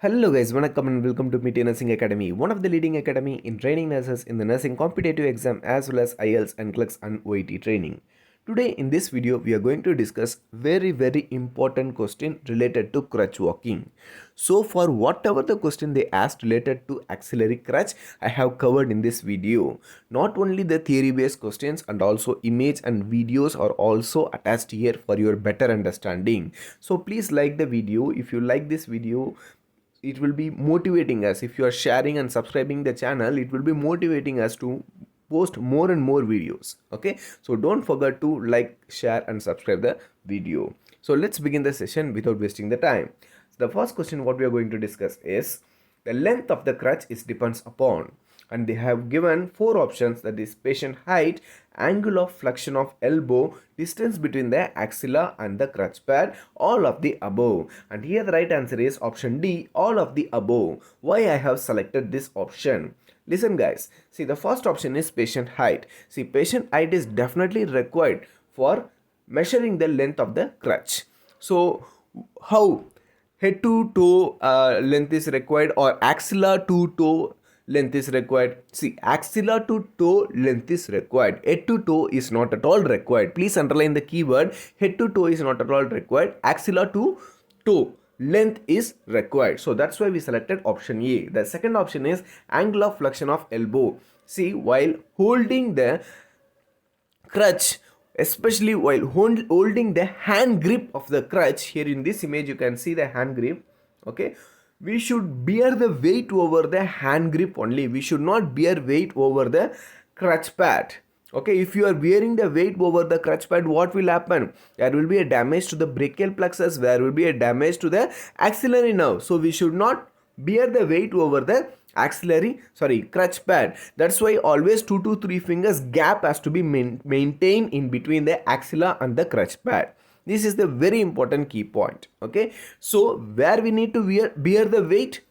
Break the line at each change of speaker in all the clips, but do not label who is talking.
Hello guys, vanakkam and welcome to MIT Nursing Academy, one of the leading academy in training nurses in the nursing competitive exam as well as IELTS and NCLEX and OET training. Today in this video, we are going to discuss very important question related to crutch walking. So for whatever the question they asked related to axillary crutch, I have covered in this video. Not only the theory based questions and also image and videos are also attached here for your better understanding. So please like the video. If you like this video, it will be motivating us. If you are sharing and subscribing the channel, it will be motivating us to post more and more videos. Okay, so don't forget to like, share and subscribe the video. So let's begin the session without wasting the time. The first question what we are going to discuss is the length of the crutch is depends upon, and they have given four options, that is patient height, angle of flexion of elbow, distance between the axilla and the crutch pad, all of the above. And here the right answer is option D, all of the above. Why I have selected this option? Listen guys, see the first option is patient height. See, patient height is definitely required for measuring the length of the crutch. So how head to toe length is required or axilla to toe length is required? See, axilla to toe length is required. Head to toe is not at all required. Please underline the keyword. Head to toe is not at all required. Axilla to toe length is required. So that's why we selected option A. The second option is angle of flexion of elbow. See, while holding the crutch, especially while holding the hand grip of the crutch, here in this image you can see the hand grip. Okay, we should bear the weight over the hand grip only. We should not bear weight over the crutch pad. Okay, if you are bearing the weight over the crutch pad, what will happen? There will be a damage to the brachial plexus, there will be a damage to the axillary nerve. So we should not bear the weight over the crutch pad. That's why always 2 to 3 fingers gap has to be maintained in between the axilla and the crutch pad. This is the very important key point. Okay, so where we need to bear the weight?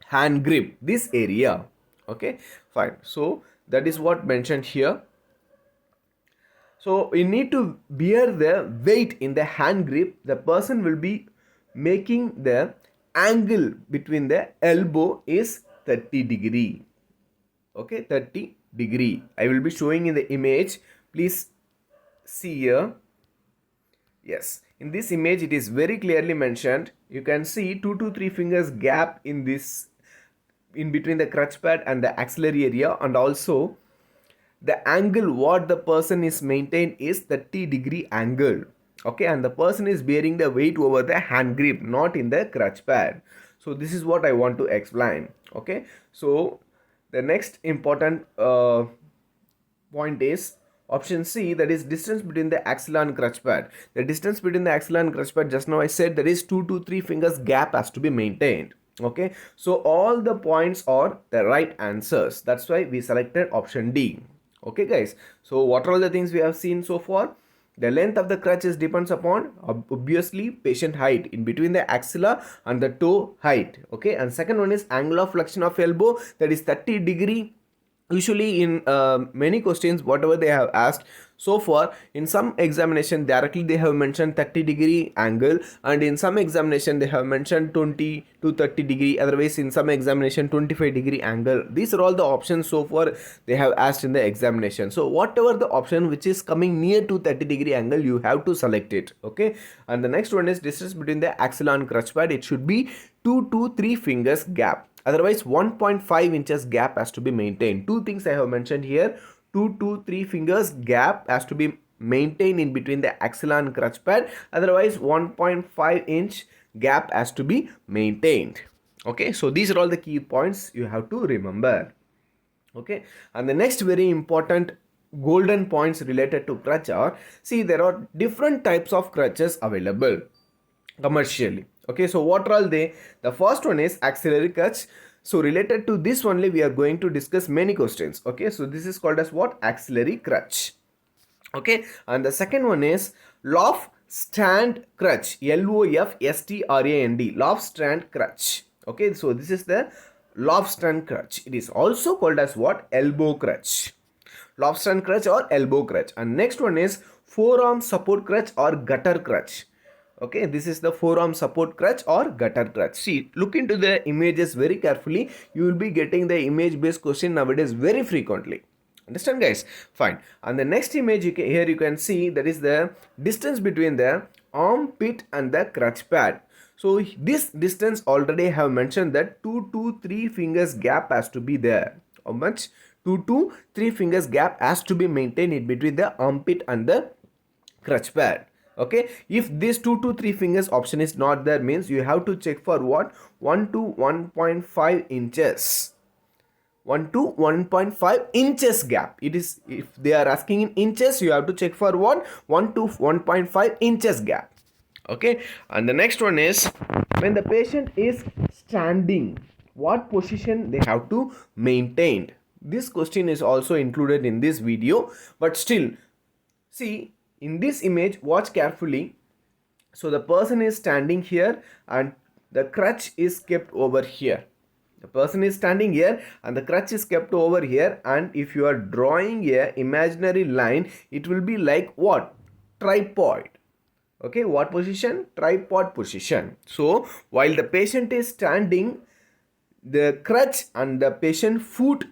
Hand grip, this area. Okay, fine. So that is what mentioned here. So you need to bear the weight in the hand grip. The person will be making the angle between the elbow is 30 degree. Okay, 30 degree. I will be showing in the image. Please see here. Yes, in this image it is very clearly mentioned. You can see 2 to 3 fingers gap in this, in between the crutch pad and the axillary area, and also the angle what the person is maintained is 30 degree angle. Okay, and the person is bearing the weight over the hand grip, not in the crutch pad. So this is what I want to explain. Okay, so the next important point is option C, that is distance between the axilla and crutch pad. The distance between the axilla and crutch pad, just now I said that is 2 to 3 fingers gap has to be maintained. Okay, so all the points are the right answers. That's why we selected option D. Okay guys, so what are all the things we have seen so far? The length of the crutches depends upon obviously patient height in between the axilla and the toe height. Okay, and second one is angle of flexion of elbow, that is 30 degree. Usually in many questions whatever they have asked so far, in some examination directly they have mentioned 30 degree angle, and in some examination they have mentioned 20 to 30 degree, otherwise in some examination 25 degree angle. These are all the options so far they have asked in the examination. So whatever the option which is coming near to 30 degree angle, you have to select it. Okay, and the next one is distance between the axilla and crutch pad. It should be 2 to 3 fingers gap, otherwise 1.5 inches gap has to be maintained. Two things I have mentioned here: 2 to 3 fingers gap has to be maintained in between the axilla and crutch pad, otherwise 1.5 inch gap has to be maintained. Okay, so these are all the key points you have to remember. Okay, and the next very important golden points related to crutch are, see, there are different types of crutches available commercially. Okay, so what are all they? The first one is axillary crutch. So related to this only we are going to discuss many questions. Okay, so this is called as what? Axillary crutch. Okay, and the second one is loft stand crutch, LOFSTRAND, loft stand crutch. Okay, so this is the loft stand crutch. It is also called as what? Elbow crutch, loft stand crutch or elbow crutch. And next one is forearm support crutch or gutter crutch. Okay, this is the forearm support crutch or gutter crutch. See, look into the images very carefully. You will be getting the image based question nowadays very frequently. Understand, guys? Fine. And the next image here you can see, that is the distance between the armpit and the crutch pad. So this distance already have mentioned that 2 to 3 fingers gap has to be there. How much? 2 to 3 fingers gap has to be maintained in between the armpit and the crutch pad. Okay, if this 2 to 3 fingers option is not there, means you have to check for what? 1 to 1.5 inches. 1 to 1.5 inches gap. It is, if they are asking in inches, you have to check for what? 1 to 1.5 inches gap. Okay, and the next one is, when the patient is standing, what position they have to maintain? This question is also included in this video, but still, see, in this image, watch carefully. So the person is standing here and the crutch is kept over here. The person is standing here and the crutch is kept over here, and if you are drawing a imaginary line, it will be like what? Tripod. Okay, what position? Tripod position. So while the patient is standing, the crutch and the patient foot,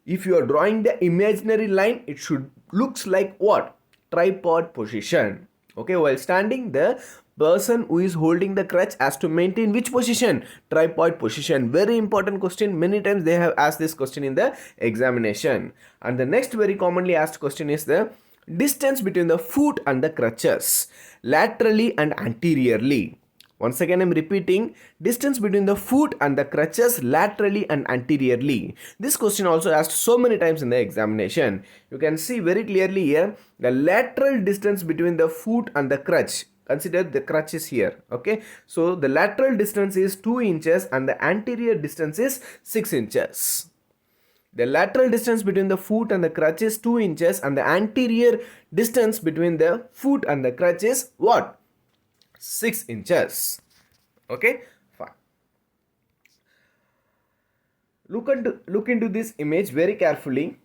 if you are drawing the imaginary line, it should looks like what? Tripod position. Okay, while standing, the person who is holding the crutch has to maintain which position? Tripod position. Very important question. Many times they have asked this question in the examination. And the next very commonly asked question is the distance between the foot and the crutches, laterally and anteriorly. Once again, I am repeating, distance between the foot and the crutches, laterally and anteriorly. This question also asked so many times in the examination. You can see very clearly here, the lateral distance between the foot and the crutch. Consider the crutch is here. Okay, so the lateral distance is 2 inches and the anterior distance is 6 inches. The lateral distance between the foot and the crutch is 2 inches and the anterior distance between the foot and the crutch is what? 6 inches. Okay, fine. Look into this image very carefully.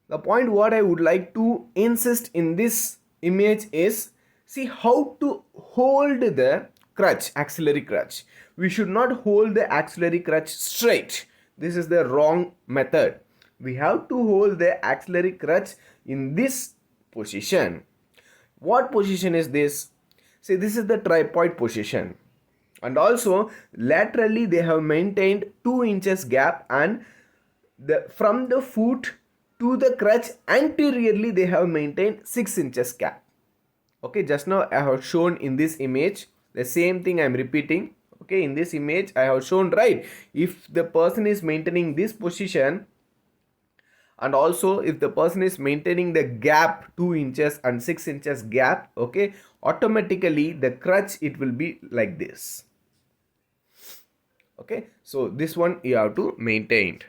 The point what I would like to insist in this image is, see how to hold the crutch, axillary crutch. We should not hold the axillary crutch straight. This is the wrong method. We have to hold the axillary crutch in this position. What position is this? See, this is the tripod position, and also laterally they have maintained 2 inches gap, and from the foot to the crutch anteriorly they have maintained 6 inches gap. Okay, just now I have shown in this image the same thing I am repeating. Okay, in this image I have shown, right? If the person is maintaining this position, and also if the person is maintaining the gap 2 inches and 6 inches gap, okay, automatically the crutch, it will be like this. Okay, so this one you have to maintain.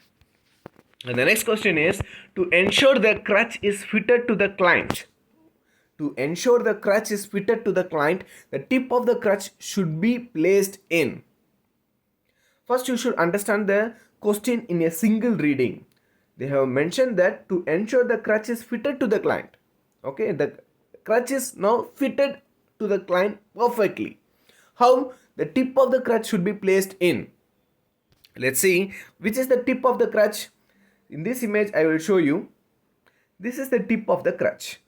And the next question is, to ensure the crutch is fitted to the client. To ensure the crutch is fitted to the client, the tip of the crutch should be placed in. First, you should understand the question in a single reading. They have mentioned that to ensure the crutch is fitted to the client. Okay, the crutch is now fitted to the client perfectly. How? The tip of the crutch should be placed in. Let's see which is the tip of the crutch. In this image I will show you. This is the tip of the crutch.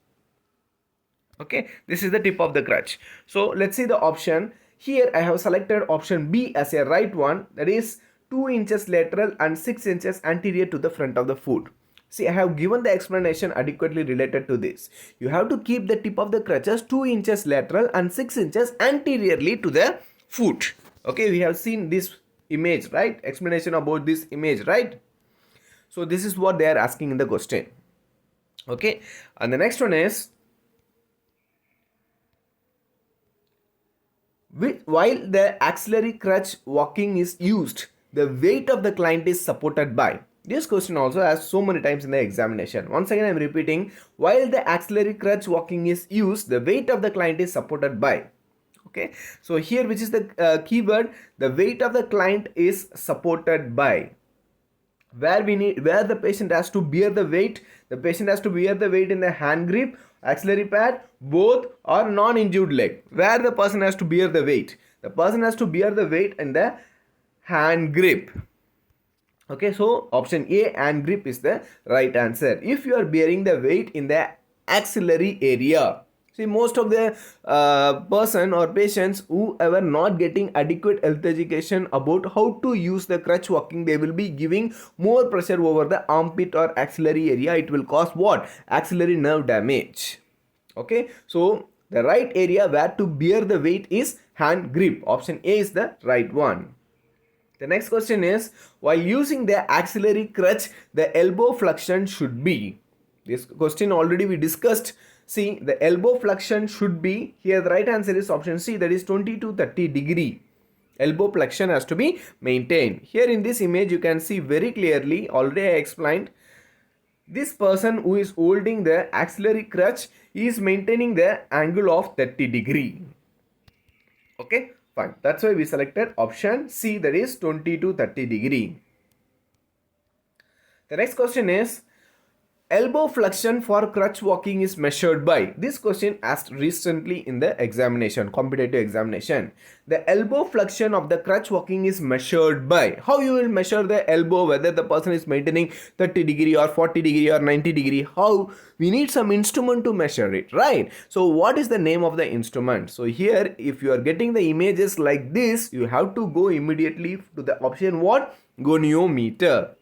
Okay, this is the tip of the crutch. So let's see the option. Here I have selected option B as a right one, that is 2 inches lateral and 6 inches anterior to the front of the foot. See, I have given the explanation adequately related to this. You have to keep the tip of the crutches 2 inches lateral and 6 inches anteriorly to the foot. Okay, we have seen this image, right? Explanation about this image, right? So this is what they are asking in the question. Okay, and the next one is, while the axillary crutch walking is used, the weight of the client is supported by. This question also asked so many times in the examination. Once again I am repeating, while the axillary crutch walking is used, the weight of the client is supported by. Okay, so here which is the keyword, the weight of the client is supported by. where the patient has to bear the weight. The patient has to bear the weight in the hand grip, axillary pad, both, or non-injured leg. Where the person has to bear the weight. The person has to bear the weight in the hand grip. Okay, so option A, hand grip, is the right answer. If you are bearing the weight in the axillary area. See, most of the person or patients who are not getting adequate health education about how to use the crutch walking, they will be giving more pressure over the armpit or axillary area. It will cause what? Axillary nerve damage. Okay, so the right area where to bear the weight is hand grip. Option A is the right one. The next question is, while using the axillary crutch, the elbow flexion should be. This question already we discussed. See, the elbow flexion should be, here the right answer is option C, that is 20 to 30 degree. Elbow flexion has to be maintained. Here in this image you can see very clearly, already I explained, this person who is holding the axillary crutch is maintaining the angle of 30 degree. Okay, fine. That's why we selected option C, that is 20 to 30 degree. The next question is, elbow flexion for crutch walking is measured by. This question asked recently in the examination, competitive examination. The elbow flexion of the crutch walking is measured by. How you will measure the elbow, whether the person is maintaining 30 degree or 40 degree or 90 degree? How? We need some instrument to measure it, right? So what is the name of the instrument? So here, if you are getting the images like this, you have to go immediately to the option what? Goniometer.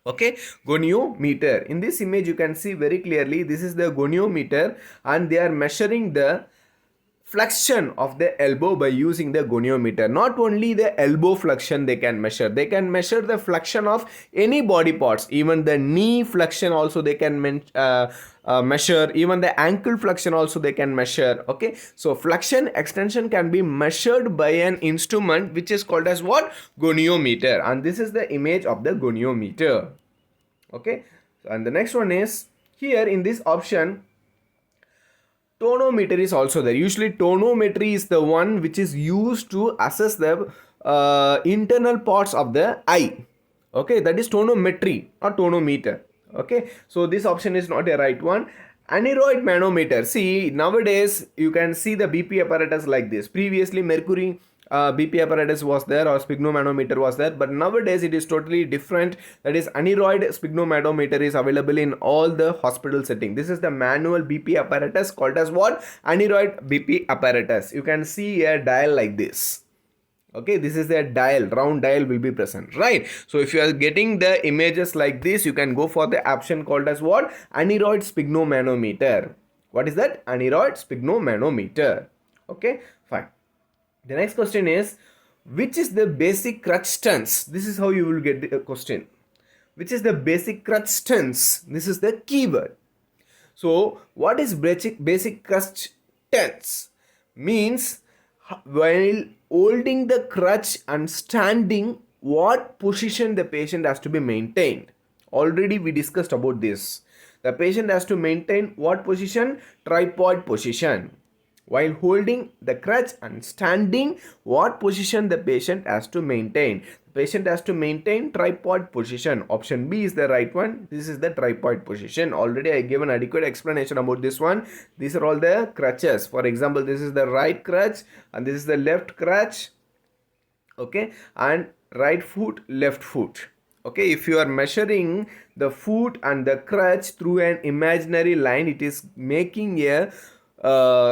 Okay, goniometer. In this image you can see very clearly, this is the goniometer and they are measuring the flexion of the elbow by using the goniometer. Not only the elbow flexion they can measure the flexion of any body parts. Even the knee flexion also they can measure. Even the ankle flexion also they can measure. Okay, so flexion extension can be measured by an instrument which is called as what? Goniometer. And this is the image of the goniometer. Okay, and the next one is, here in this option, tonometer is also there. Usually tonometry is the one which is used to assess the internal parts of the eye. Okay, that is tonometry or tonometer. Okay, so this option is not a right one. Aneroid manometer. See, nowadays you can see the BP apparatus like this. Previously mercury BP apparatus was there, or sphygmomanometer was there, but nowadays it is totally different. That is, aneroid sphygmomanometer is available in all the hospital setting. This is the manual BP apparatus called as what? Aneroid BP apparatus. You can see a dial like this. Okay, this is the dial, round dial will be present, right? So if you are getting the images like this, you can go for the option called as what? Aneroid sphygmomanometer. What is that? Aneroid sphygmomanometer. Okay, fine. The next question is, which is the basic crutch stance? This is how you will get the question. Which is the basic crutch stance? This is the keyword. So what is basic crutch stance? Means while holding the crutch and standing, what position the patient has to be maintained. Already we discussed about this. The patient has to maintain what position? Tripod position. While holding the crutch and standing, what position the patient has to maintain? The patient has to maintain tripod position. Option B is the right one. This is the tripod position. Already I gave an adequate explanation about this one. These are all the crutches. For example, this is the right crutch and this is the left crutch. Okay, and right foot, left foot. Okay, if you are measuring the foot and the crutch through an imaginary line, it is making a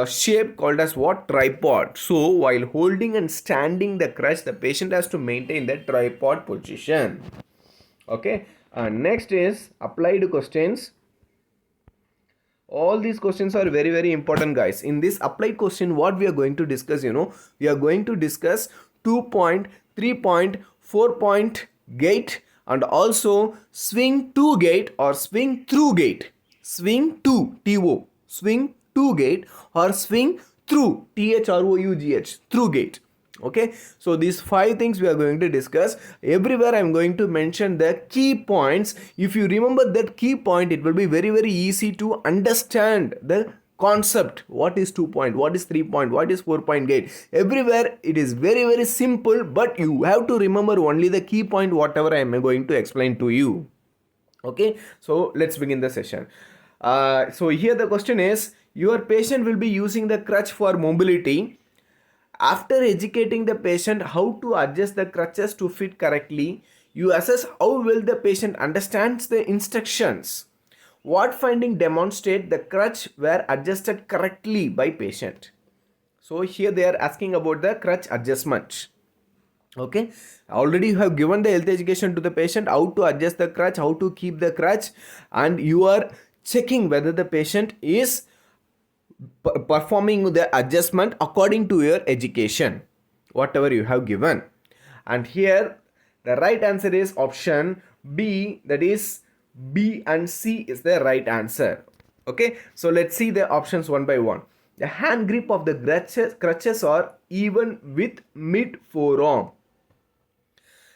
shape called as what? Tripod. So while holding and standing the crutch, the patient has to maintain the tripod position. Okay, next is applied questions. All these questions are very, very important, guys. In this applied question, what we are going to discuss, we are going to discuss 2-point, 3-point, 4-point gait, and also swing to gait or swing through gait. Swing to, T-O, swing to gait, or swing through, T-H-R-O-U-G-H, through gait. Okay, so these 5 things we are going to discuss. Everywhere I am going to mention the key points. If you remember that key point, it will be very, very easy to understand the concept. What is 2 point, what is 3 point, what is 4 point gate? Everywhere it is very very simple, but you have to remember only the key point whatever I am going to explain to you. Okay, so let's begin the session. So here the question is, your patient will be using the crutch for mobility. After educating the patient how to adjust the crutches to fit correctly, you assess how well the patient understands the instructions. What finding demonstrate the crutch were adjusted correctly by patient? So here they are asking about the crutch adjustment. Okay, already you have given the health education to the patient, how to adjust the crutch, how to keep the crutch, and you are checking whether the patient is performing the adjustment according to your education whatever you have given. And here the right answer is option B, that is B and C is the right answer. Okay, so let's see the options one by one. The hand grip of the crutches are even with mid forearm.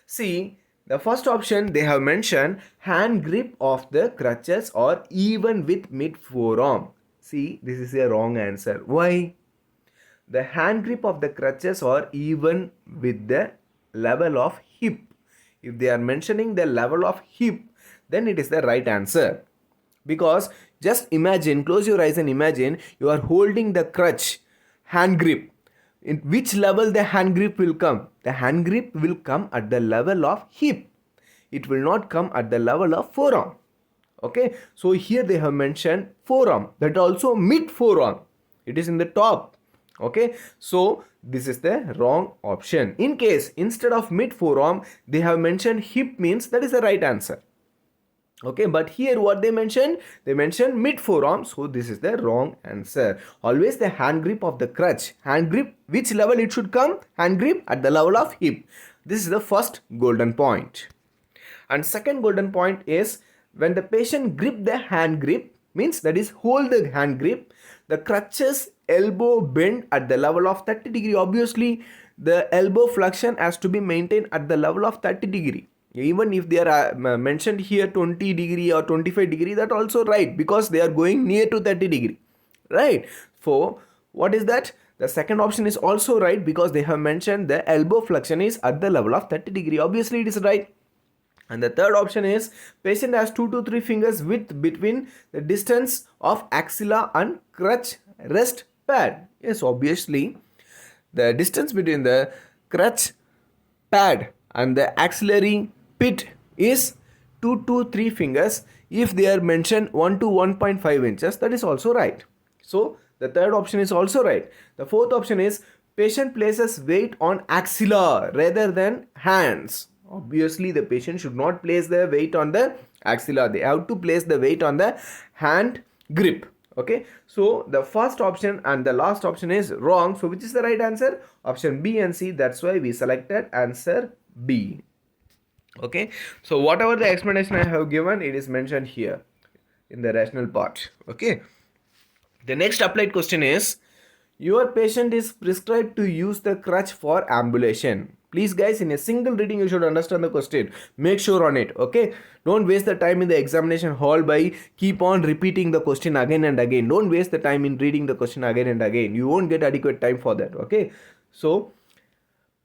See, the first option they have mentioned hand grip of the crutches or even with mid forearm. See, this is a wrong answer. Why? The hand grip of the crutches or even with the level of hip. If they are mentioning the level of hip, then it is the right answer. Because just imagine, close your eyes and imagine you are holding the crutch hand grip. In which level the hand grip will come? The hand grip will come at the level of hip. It will not come at the level of forearm. Okay, so here they have mentioned forearm, that also mid forearm. It is in the top. Okay, so this is the wrong option. In case instead of mid forearm they have mentioned hip, means that is the right answer. Okay, but here what they mentioned mid forearm, so this is the wrong answer. Always the hand grip of the crutch, hand grip, which level it should come? Hand grip at the level of hip. This is the first golden point. And second golden point is, when the patient grip the hand grip, means that is hold the hand grip, the crutches elbow bend at the level of 30 degree. Obviously the elbow flexion has to be maintained at the level of 30 degree. Even if they are mentioned here 20 degree or 25 degree, that also right, because they are going near to 30 degree, right? So what is that? The second option is also right, because they have mentioned the elbow flexion is at the level of 30 degree. Obviously it is right. And the third option is, patient has 2 to 3 fingers width between the distance of axilla and crutch rest pad. Yes, obviously the distance between the crutch pad and the axillary pit is 2 to 3 fingers. If they are mentioned 1 to 1.5 inches, that is also right. So the third option is also right. The fourth option is, patient places weight on axilla rather than hands. Obviously the patient should not place the weight on the axilla, they have to place the weight on the hand grip. Okay, so the first option and the last option is wrong. So which is the right answer? Option B and C. That's why we selected answer B. Okay, so whatever the explanation I have given, it is mentioned here in the rational part. Okay, the next applied question is, your patient is prescribed to use the crutch for ambulation. Please guys, in a single reading you should understand the question. Make sure on it. Okay, don't waste the time in the examination hall by keep on repeating the question again and again. Don't waste the time in reading the question again and again. You won't get adequate time for that. Okay, so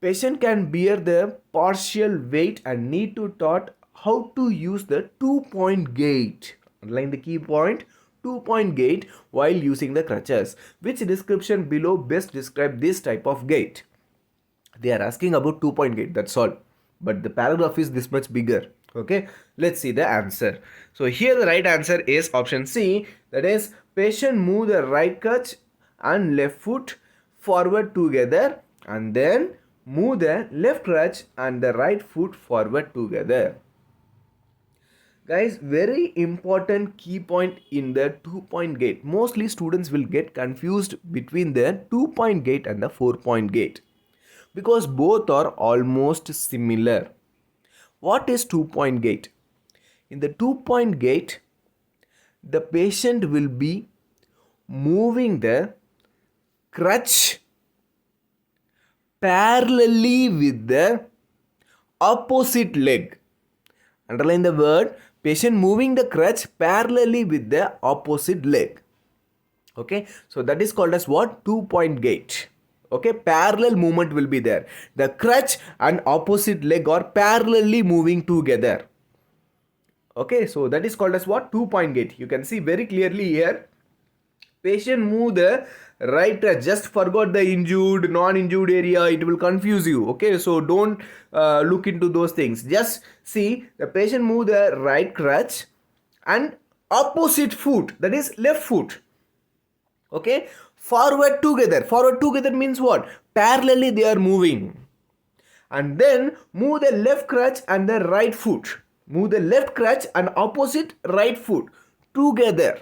patient can bear the partial weight and need to taught how to use the 2-point gate. Underline the key point, 2-point gate, while using the crutches. Which description below best describe this type of gait? They are asking about 2-point gate, that's all. But the paragraph is this much bigger. Okay, let's see the answer. So here the right answer is option C, that is, patient move the right crutch and left foot forward together and then move the left crutch and the right foot forward together. Guys, very important key point in the 2-point gate. Mostly students will get confused between the 2-point gate and the 4-point gate, because both are almost similar. What is 2-point gate? In the 2-point gate, the patient will be moving the crutch parallelly with the opposite leg. Underline the word, patient moving the crutch parallelly with the opposite leg. Okay, so that is called as what? 2-point gait. Okay, parallel movement will be there. The crutch and opposite leg are parallelly moving together. Okay, so that is called as what? 2-point gait. You can see very clearly here. Patient move the right crutch. Just forgot the injured, non-injured area. It will confuse you. Okay, so don't look into those things. Just see the patient move the right crutch and opposite foot, that is left foot. Okay, forward together. Forward together means what? Parallelly they are moving. And then move the left crutch and the right foot. Move the left crutch and opposite right foot together.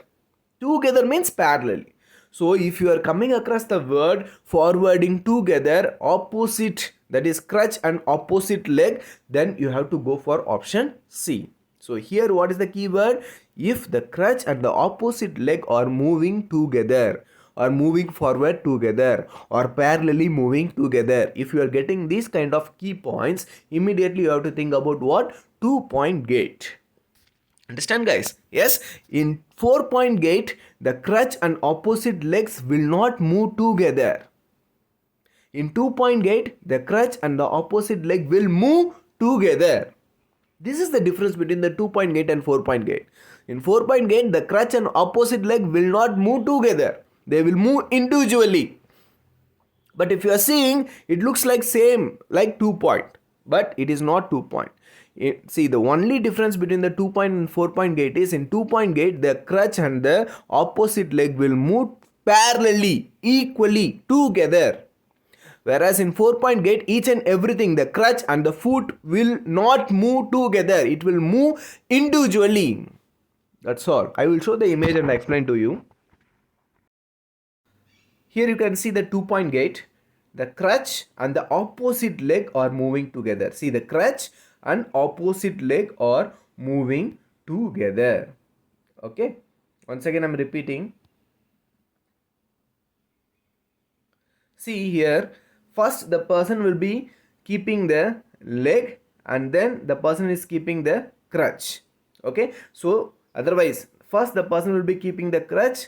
Together means parallelly. So if you are coming across the word forwarding together, opposite, that is crutch and opposite leg, then you have to go for option C. So here what is the keyword? If the crutch and the opposite leg are moving together, or moving forward together, or parallelly moving together. If you are getting these kind of key points, immediately you have to think about what? 2-point gait. Understand, guys? Yes, in 4-point gait, the crutch and opposite legs will not move together. In 2-point gait, the crutch and the opposite leg will move together. This is the difference between the 2-point gait and 4-point gait. In 4-point gait, the crutch and opposite leg will not move together. They will move individually. But if you are seeing, it looks like same, like 2-point. But it is not 2-point. See, the only difference between the 2-point and 4-point gait is in 2-point gait, the crutch and the opposite leg will move parallelly, equally, together. Whereas in 4-point gait, each and everything, the crutch and the foot will not move together. It will move individually. That's all. I will show the image and explain to you. Here you can see the 2-point gait. The crutch and the opposite leg are moving together. See, the crutch and opposite leg are moving together. Okay. Once again, I'm repeating. See here, first the person will be keeping the leg and then the person is keeping the crutch. Okay. So, otherwise, first the person will be keeping the crutch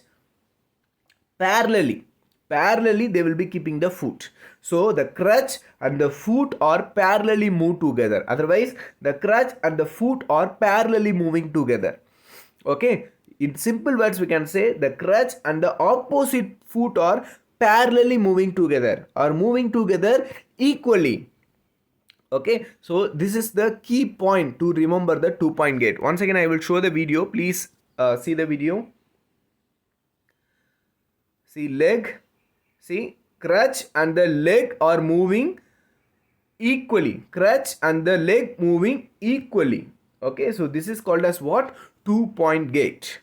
parallelly. Parallelly they will be keeping the foot. So the crutch and the foot are parallelly moved together. Otherwise the crutch and the foot are parallelly moving together. Okay, in simple words we can say the crutch and the opposite foot are parallelly moving together, or moving together equally. Okay, so this is the key point to remember the 2-point gait. Once again I will show the video. Please see the video. See, leg. See, crutch and the leg are moving equally. Crutch and the leg moving equally. Okay, so this is called as what? 2-point gait.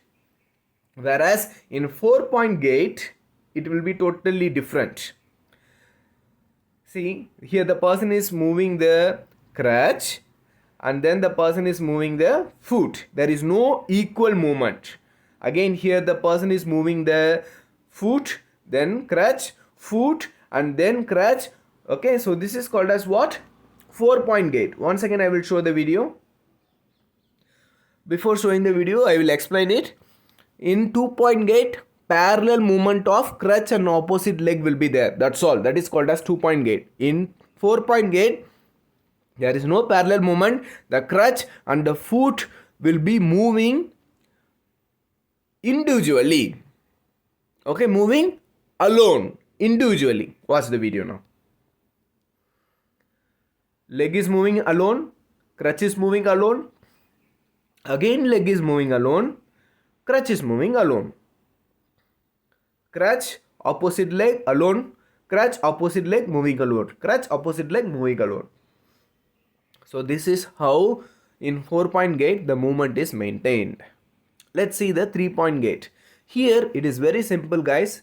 Whereas in 4-point gait, it will be totally different. See, here the person is moving the crutch and then the person is moving the foot. There is no equal movement. Again, here the person is moving the foot, then crutch, foot, and then crutch. Okay, so this is called as what? 4-point gait. Once again I will show the video. Before showing the video, I will explain it. In 2-point gait, parallel movement of crutch and opposite leg will be there. That's all. That is called as 2-point gait. In 4-point gait, there is no parallel movement. The crutch and the foot will be moving individually. Okay, moving alone, individually. Watch the video now. Leg is moving alone, crutch is moving alone. Again leg is moving alone, crutch is moving alone. Crutch, opposite leg alone, crutch, opposite leg moving alone, crutch, opposite leg moving alone. So this is how in 4-point gait the movement is maintained. Let's see the 3-point gait. Here it is very simple, guys,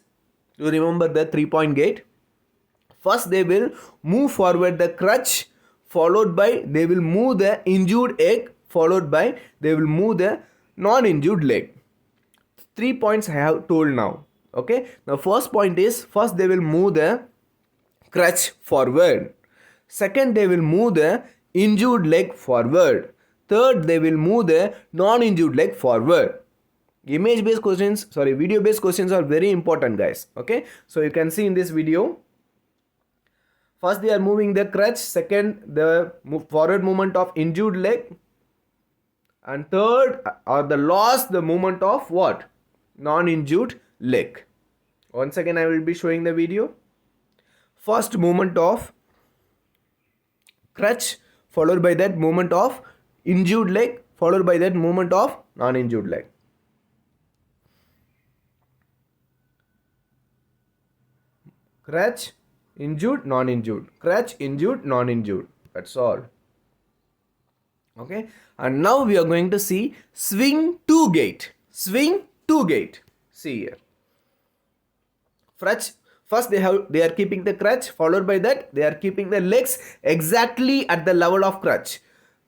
to remember the 3-point gait. First they will move forward the crutch, followed by they will move the injured leg, followed by they will move the non-injured leg. 3 points I have told now. Okay, the first point is, first they will move the crutch forward. Second, they will move the injured leg forward. Third, they will move the non-injured leg forward. Image based questions, sorry, video based questions are very important, guys. Okay, so you can see in this video, first they are moving the crutch, second the forward movement of injured leg, and third or the last the movement of what, non-injured leg. Once again I will be showing the video. First movement of crutch, followed by that movement of injured leg, followed by that movement of non-injured leg. Crutch, injured, non-injured, crutch, injured, non-injured, that's all. Okay, and now we are going to see swing to gait. Swing to gait. See here. First they are keeping the crutch, followed by that they are keeping the legs exactly at the level of crutch.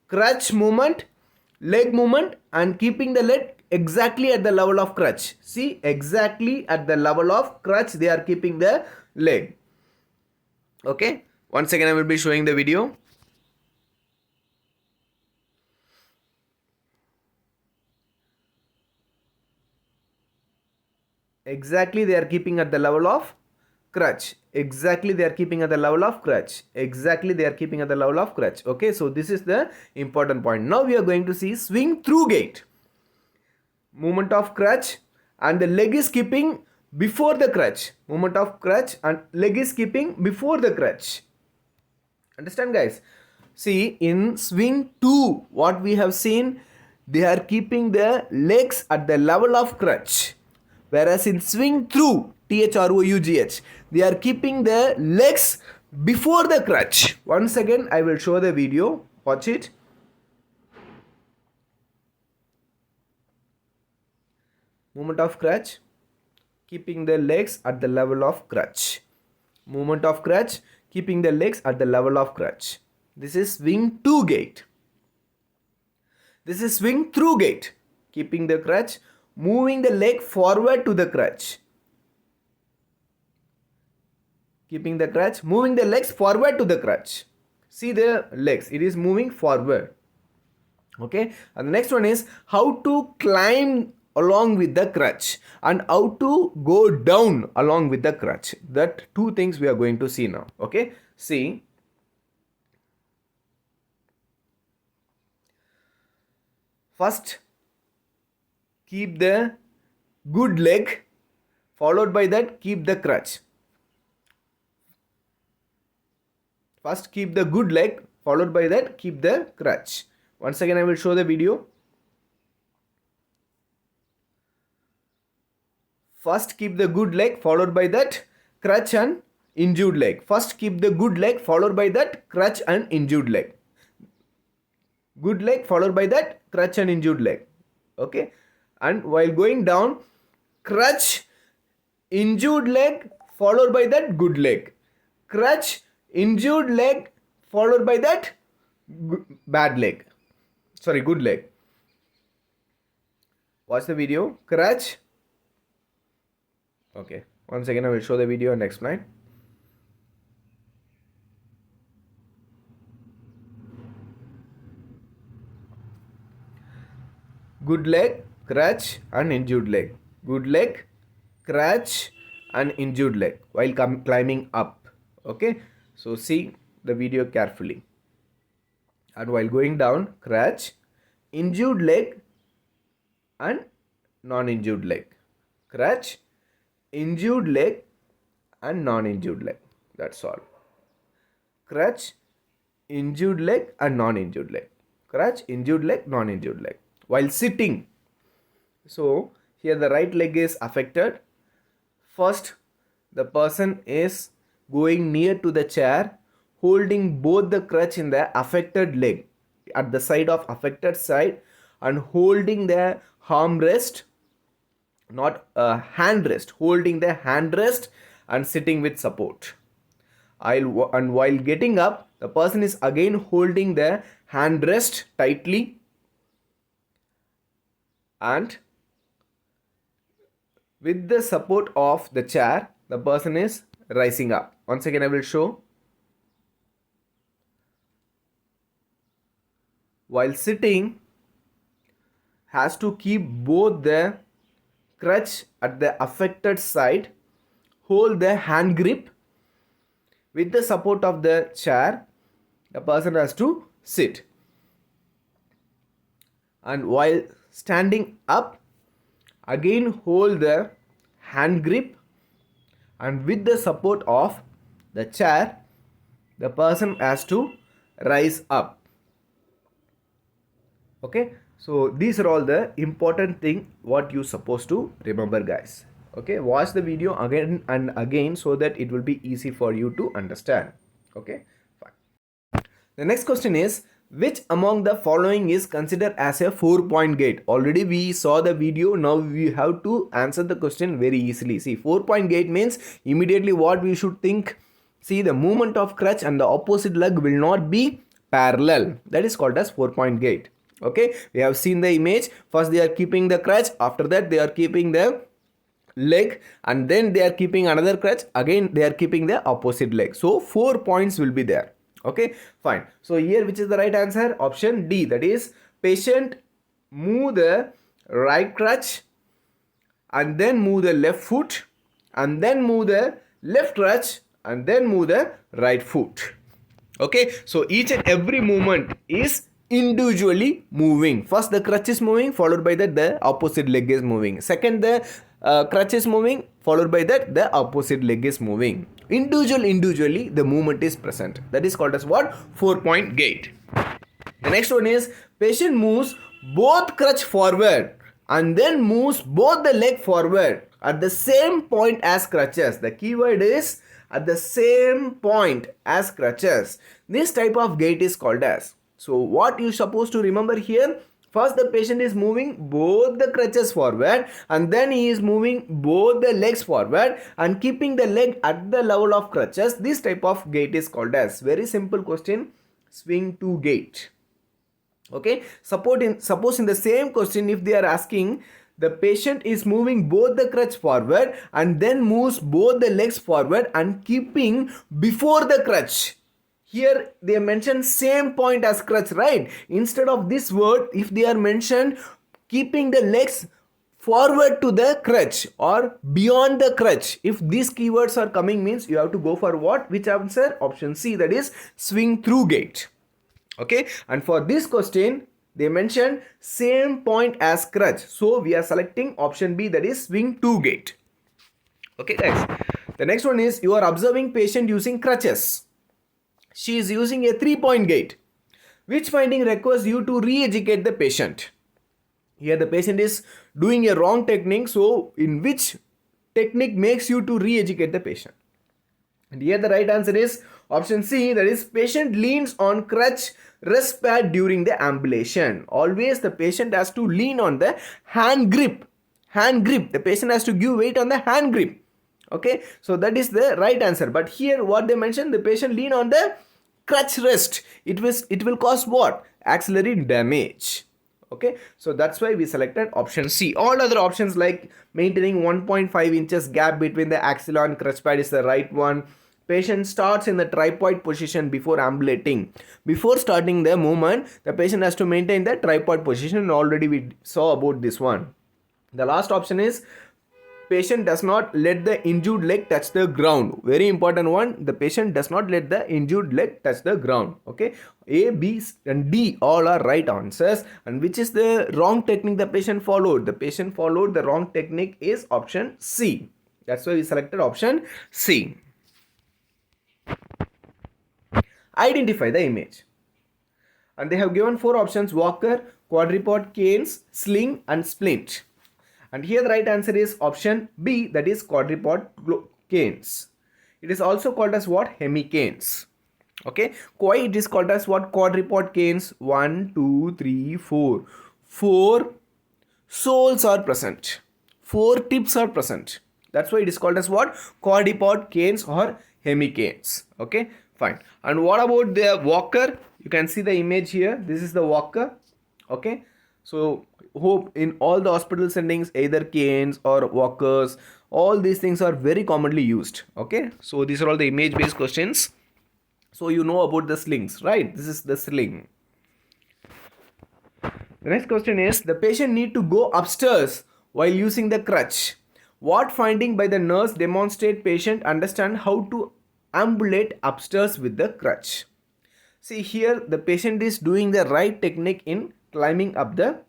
Crutch movement, leg movement, and keeping the leg exactly at the level of crutch. See, exactly at the level of crutch they are keeping the leg. Okay, once again I will be showing the video. Exactly they are keeping at the level of crutch. Exactly they are keeping at the level of crutch. Exactly they are keeping at the level of crutch. Okay, so this is the important point. Now we are going to see swing through gait. Movement of crutch and the leg is keeping before the crutch. Movement of crutch and leg is keeping before the crutch. Understand, guys? See, in swing 2, what we have seen, they are keeping the legs at the level of crutch. Whereas in swing through, THROUGH, they are keeping the legs before the crutch. Once again, I will show the video. Watch it. Movement of crutch, keeping the legs at the level of crutch. Movement of crutch, keeping the legs at the level of crutch. This is swing to gait. This is swing through gait. Keeping the crutch, moving the leg forward to the crutch. Keeping the crutch, moving the legs forward to the crutch. See the legs, it is moving forward. Okay, and the next one is how to climb along with the crutch and how to go down along with the crutch. That two things we are going to see now. Okay, see. First, keep the good leg, followed by that keep the crutch. First keep the good leg, followed by that keep the crutch. Once again I will show the video. First keep the good leg, followed by that crutch and injured leg. First keep the good leg, followed by that crutch and injured leg. Good leg, followed by that crutch and injured leg. Okay, and while going down, crutch, injured leg, followed by that good leg. Crutch, injured leg, followed by that bad leg. Sorry, good leg. Watch the video. Crutch. Okay, once again I will show the video and explain. Good leg, crutch and injured leg. Good leg, crutch and injured leg while climbing up. Okay, so see the video carefully. And while going down, crutch, injured leg and non-injured leg. Crutch, injured leg and non-injured leg. That's all. Crutch, injured leg and non-injured leg. Crutch, injured leg, non-injured leg. While sitting, so here the right leg is affected. First, the person is going near to the chair, holding both the crutch in the affected leg at the side of affected side and holding the armrest, not a hand rest, holding the hand rest and sitting with support. And while getting up, the person is again holding the hand rest tightly and with the support of the chair, the person is rising up. Once again I will show. While sitting, has to keep both the crutch at the affected side, hold the hand grip. With the support of the chair, the person has to sit. And while standing up, again hold the hand grip, and with the support of the chair, the person has to rise up. Okay, so these are all the important thing what you supposed to remember, guys. Okay, watch the video again and again so that it will be easy for you to understand. Okay, fine. The next question is, which among the following is considered as a 4-point gate? Already we saw the video. Now we have to answer the question very easily. See, 4-point gate means immediately what we should think. See, the movement of crutch and the opposite leg will not be parallel. That is called as 4-point gate. Okay, we have seen the image. First they are keeping the crutch, after that they are keeping the leg, and then they are keeping another crutch, again they are keeping the opposite leg. So 4 points will be there. Okay, fine. So here which is the right answer? Option D, that is patient move the right crutch and then move the left foot and then move the left crutch and then move the right foot. Okay, so each and every movement is individually moving. First the crutch is moving, followed by that the opposite leg is moving. Second the crutch is moving, followed by that the opposite leg is moving. Individually the movement is present. That is called as what? 4-point gate. The next one is patient moves both crutch forward and then moves both the leg forward at the same point as crutches. The keyword is at the same point as crutches. This type of gait is called as. So what you supposed to remember here? First the patient is moving both the crutches forward and then he is moving both the legs forward and keeping the leg at the level of crutches. This type of gait is called as. Very simple question. Swing to gait. Okay. Suppose in the same question if they are asking, the patient is moving both the crutch forward and then moves both the legs forward and keeping before the crutch. Here they mention same point as crutch, right? Instead of this word, if they are mentioned keeping the legs forward to the crutch or beyond the crutch, if these keywords are coming, means you have to go for what? Which answer? Option C, that is swing through gait. Okay, and for this question they mentioned same point as crutch, so we are selecting option B, that is swing to gait. Okay guys, the next one is you are observing patient using crutches. She is using a 3-point gait. Which finding requires you to re-educate the patient? Here the patient is doing a wrong technique, so in which technique makes you to re-educate the patient? And here the right answer is option C, that is patient leans on crutch rest pad during the ambulation. Always the patient has to lean on the hand grip. Hand grip. The patient has to give weight on the hand grip. Okay, so that is the right answer. But here what they mentioned, the patient lean on the crutch rest. It will cause what? Axillary damage. Okay, so that's why we selected option C. All other options like maintaining 1.5 inches gap between the axilla and crutch pad is the right one. Patient starts in the tripod position before ambulating. Before starting the movement, the patient has to maintain the tripod position. Already we saw about this one. The last option is patient does not let the injured leg touch the ground. Very important one. The patient does not let the injured leg touch the ground. Okay, A, B and D all are right answers. And which is the wrong technique the patient followed? The patient followed the wrong technique is option C. That's why we selected option C. Identify the image. And they have given 4 options: walker, quadruped, canes, sling and splint. And here the right answer is option B, that is quadruped canes. It is also called as what? Hemicanes. Okay, it is called as what? Quadruped canes. 1, 2, 3, 4. 4 soles are present. 4 tips are present. That's why it is called as what? Quadruped canes or hemicanes. Okay, fine. And what about the walker? You can see the image here. This is the walker. Okay, so hope in all the hospital settings either canes or walkers, all these things are very commonly used. Okay, so these are all the image based questions. So you know about the slings, right? This is the sling. The next question is the patient need to go upstairs while using the crutch. What finding by the nurse demonstrate patient understand how to ambulate upstairs with the crutch. See here the patient is doing the right technique in climbing up the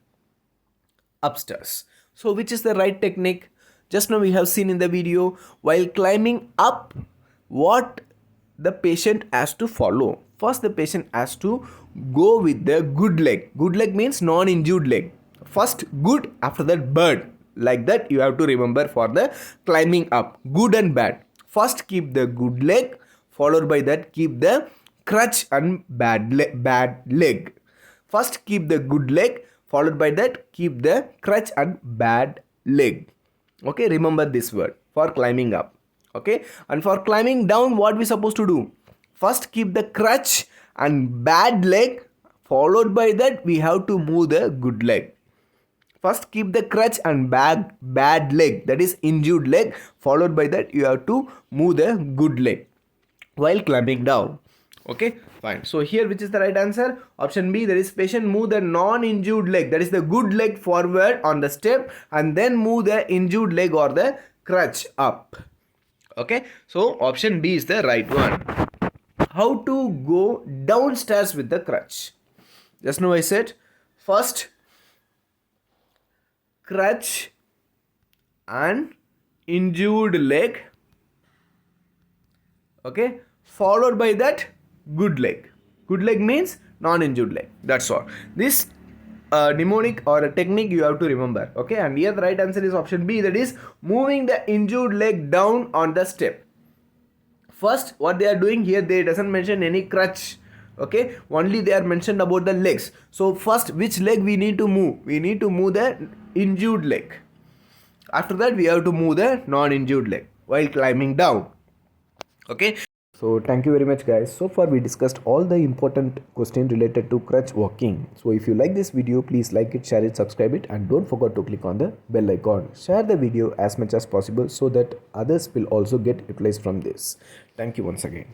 upstairs. So which is the right technique? Just now we have seen in the video, while climbing up, what the patient has to follow. First the patient has to go with the good leg. Good leg means non-injured leg. First good, after that bad. Like that you have to remember for the climbing up. Good and bad. First keep the good leg, followed by that keep the crutch and bad leg. First keep the good leg, followed by that keep the crutch and bad leg. Okay, remember this word for climbing up. Okay, and for climbing down, what we supposed to do? First keep the crutch and bad leg, followed by that we have to move the good leg. First keep the crutch and bad leg, that is injured leg, followed by that you have to move the good leg while climbing down. Okay, fine. So here which is the right answer? Option B, that is patient move the non-injured leg, that is the good leg forward on the step and then move the injured leg or the crutch up. Okay, so option B is the right one. How to go downstairs with the crutch? Just now I said first crutch and injured leg. Okay, followed by that good leg. Good leg means non-injured leg. That's all. This mnemonic or a technique you have to remember. Okay, and here the right answer is option B, that is moving the injured leg down on the step. First what they are doing here, they doesn't mention any crutch. Okay, only they are mentioned about the legs. So first which leg we need to move? We need to move the injured leg. After that we have to move the non-injured leg while climbing down. Okay, so thank you very much guys. So far we discussed all the important questions related to crutch walking. So if you like this video, please like it, share it, subscribe it, and don't forget to click on the bell icon. Share the video as much as possible so that others will also get utilized from this. Thank you once again.